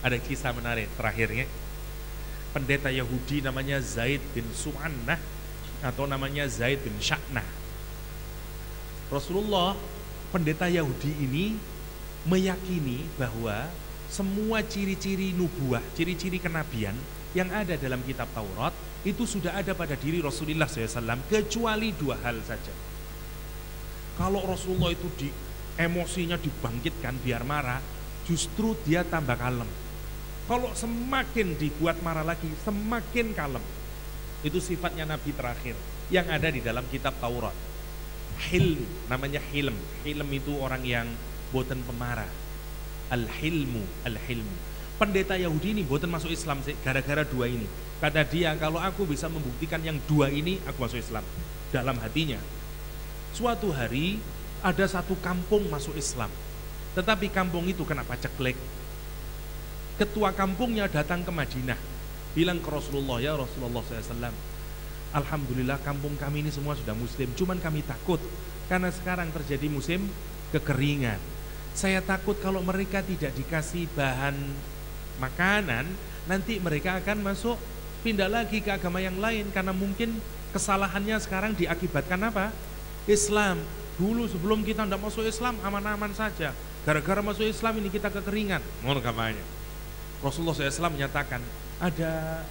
Ada kisah menarik terakhirnya. Pendeta Yahudi namanya Zaid bin Su'annah atau namanya Zaid bin Sya'nah. Rasulullah, pendeta Yahudi ini meyakini bahwa semua ciri-ciri nubuah, ciri-ciri kenabian yang ada dalam kitab Taurat itu sudah ada pada diri Rasulullah SAW, kecuali dua hal saja. Kalau Rasulullah itu emosinya dibangkitkan biar marah, justru dia tambah kalem. Kalau semakin dibuat marah lagi, semakin kalem. Itu sifatnya Nabi terakhir yang ada di dalam kitab Taurat. Hilm, namanya hilm. Hilm itu orang yang boten pemarah. Al-hilmu, al-hilmu. Pendeta Yahudi ini boten masuk Islam gara-gara dua ini. Kata dia, kalau aku bisa membuktikan yang dua ini, aku masuk Islam. Dalam hatinya, suatu hari ada satu kampung masuk Islam, tetapi kampung itu kena paceklik. Ketua kampungnya datang ke Madinah, bilang ke Rasulullah, ya Rasulullah SAW, alhamdulillah kampung kami ini semua sudah muslim, cuman kami takut karena sekarang terjadi musim kekeringan. Saya takut kalau mereka tidak dikasih bahan makanan, nanti mereka akan masuk pindah lagi ke agama yang lain, karena mungkin kesalahannya sekarang diakibatkan apa? Islam. Dulu sebelum kita tidak masuk Islam aman-aman saja, gara-gara masuk Islam ini kita kekeringan. Mohon kamarnya. Rasulullah SAW menyatakan, ada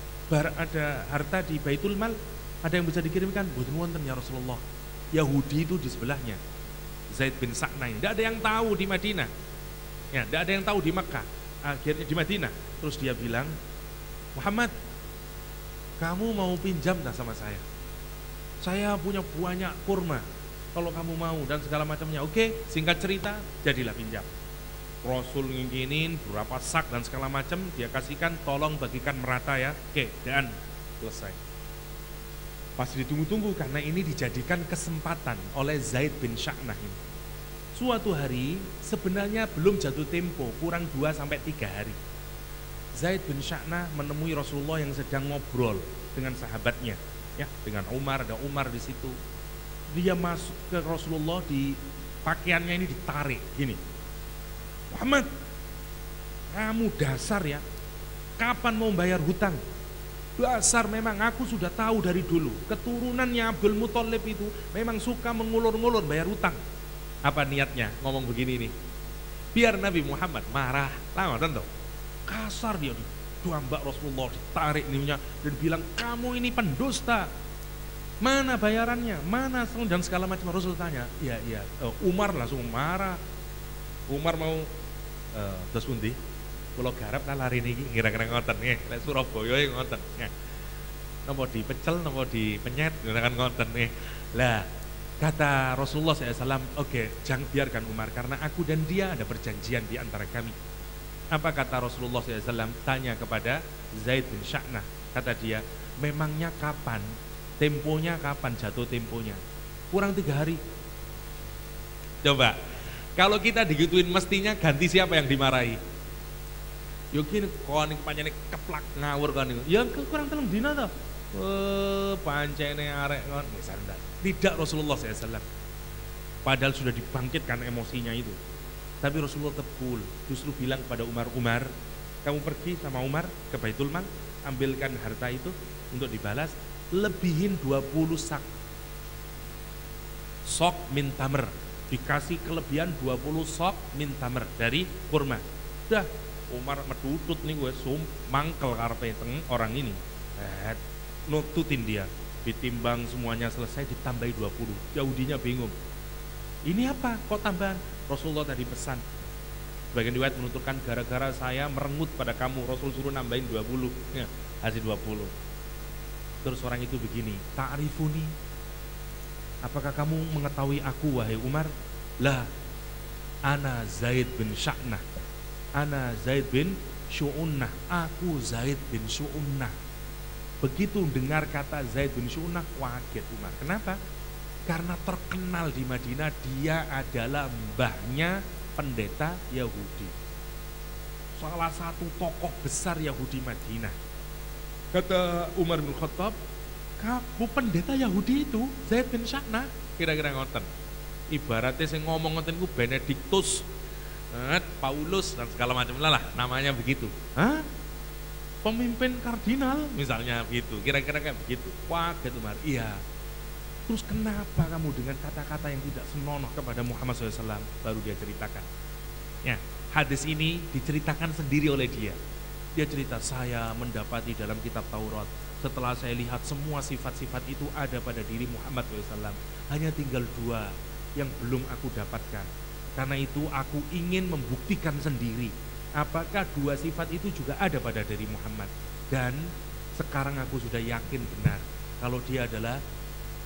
harta di Baitul Mal, ada yang bisa dikirimkan? Boten wonten ya Rasulullah. Yahudi itu di sebelahnya, Zaid bin Sya'nah, tidak ada yang tahu di Madinah, ya, tidak ada yang tahu di Makkah, akhirnya di Madinah. Terus dia bilang, Muhammad, kamu mau pinjam tak sama saya? Saya punya banyak kurma, kalau kamu mau dan segala macamnya. Oke, singkat cerita, jadilah pinjam. Rasul nginginin berapa sak dan segala macam, dia kasihkan, tolong bagikan merata ya. Oke, dan selesai. Pas ditunggu-tunggu karena ini dijadikan kesempatan oleh Zaid bin Sya'nah ini. Suatu hari sebenarnya belum jatuh tempo, kurang 2-3 hari. Zaid bin Sya'nah menemui Rasulullah yang sedang ngobrol dengan sahabatnya, ya, dengan Umar, ada Umar di situ. Dia masuk ke Rasulullah, di pakaiannya ini ditarik gini. Muhammad, kamu dasar ya, kapan mau bayar hutang? Dasar memang, aku sudah tahu dari dulu keturunannya Abdul Muthalib itu memang suka mengulur-ngulur bayar hutang. Apa niatnya ngomong begini nih? Biar Nabi Muhammad marah. Tahu tentu. Kasar dia, diambak Rasulullah, ditarik niunya dan bilang, kamu ini pendusta. Mana bayarannya? Mana dan segala macam. Rasul tanya, iya. Umar langsung marah. Umar mau terus undi. Kalau garap lah lari nih, kira-kira ngoten nih. Lek Surabaya ngoten. Nopo dipecel, nopo dipenyet, kira-kira ngoten nih. Lah, kata Rasulullah SAW, oke, jangan biarkan Umar, karena aku dan dia ada perjanjian di antara kami. Apa kata Rasulullah SAW? Tanya kepada Zaid bin Sya'nah. Kata dia, memangnya kapan? Temponya kapan jatuh temponya? Kurang 3 hari. Coba, kalau kita digituin mestinya ganti siapa yang dimarahi? Yokin kon pancene keplak ngawur kan niku. Ya kurang 3 dina to. Pancene arek kon misalnya. Tidak Rasulullah SAW. Padahal sudah dibangkitkan emosinya itu. Tapi Rasulullah tebul, justru bilang kepada Umar, kamu pergi sama Umar ke Baitul Mal, ambilkan harta itu untuk dibalas, lebihin 20 sak. Sok min tamr, dikasih kelebihan 20 sok min tamr dari kurma. Dah, Umar medutut nih gue mangkel karepe orang ini. Nututin dia, ditimbang semuanya selesai ditambahi 20. Yahudinya bingung. Ini apa? Kok tambahan? Rasulullah tadi pesan. Sebagian riwayat menuturkan gara-gara saya merengut pada kamu, Rasul suruh nambahin 20. Ya, hasil 20. Terus orang itu begini, ta'rifuni? Apakah kamu mengetahui aku wahai Umar? Lah, ana Zaid bin Sya'nah. Ana Zaid bin Syu'unnah. Aku Zaid bin Syu'unnah. Begitu dengar kata Zaid bin Syu'unnah, kaget Umar. Kenapa? Karena terkenal di Madinah dia adalah mbahnya pendeta Yahudi. Salah satu tokoh besar Yahudi Madinah. Kata Umar bin Khattab, kamu pendeta Yahudi itu Zaid bin Sya'nah, kira-kira ngoten. Ibaratnya saya ngomong ngoten ku Benediktus Paulus dan segala macam lah namanya begitu. Hah? Pemimpin kardinal misalnya begitu, kira-kira kayak begitu. Wah, gitu Mar. Iya. Terus kenapa kamu dengan kata-kata yang tidak senonoh kepada Muhammad SAW? Baru dia ceritakan. Ya, hadis ini diceritakan sendiri oleh dia. Dia cerita, saya mendapati dalam kitab Taurat, setelah saya lihat semua sifat-sifat itu ada pada diri Muhammad SAW, hanya tinggal 2 yang belum aku dapatkan. Karena itu aku ingin membuktikan sendiri apakah 2 sifat itu juga ada pada diri Muhammad. Dan sekarang aku sudah yakin benar kalau dia adalah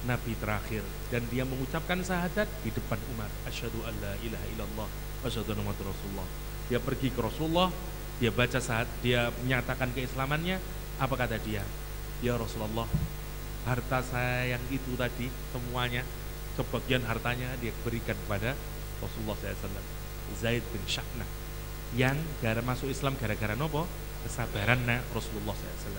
Nabi terakhir, dan dia mengucapkan syahadat di depan umat, asyhadu an la ilaha illallah wa asyhadu anna muhammadar rasulullah. Dia pergi ke Rasulullah, dia baca saat dia menyatakan keislamannya. Apa kata dia? Ya Rasulullah, harta saya yang itu tadi semuanya, sebagian hartanya dia berikan kepada Rasulullah SAW. Zaid bin Sya'nah yang masuk Islam gara-gara nopo? Kesabaran Rasulullah SAW.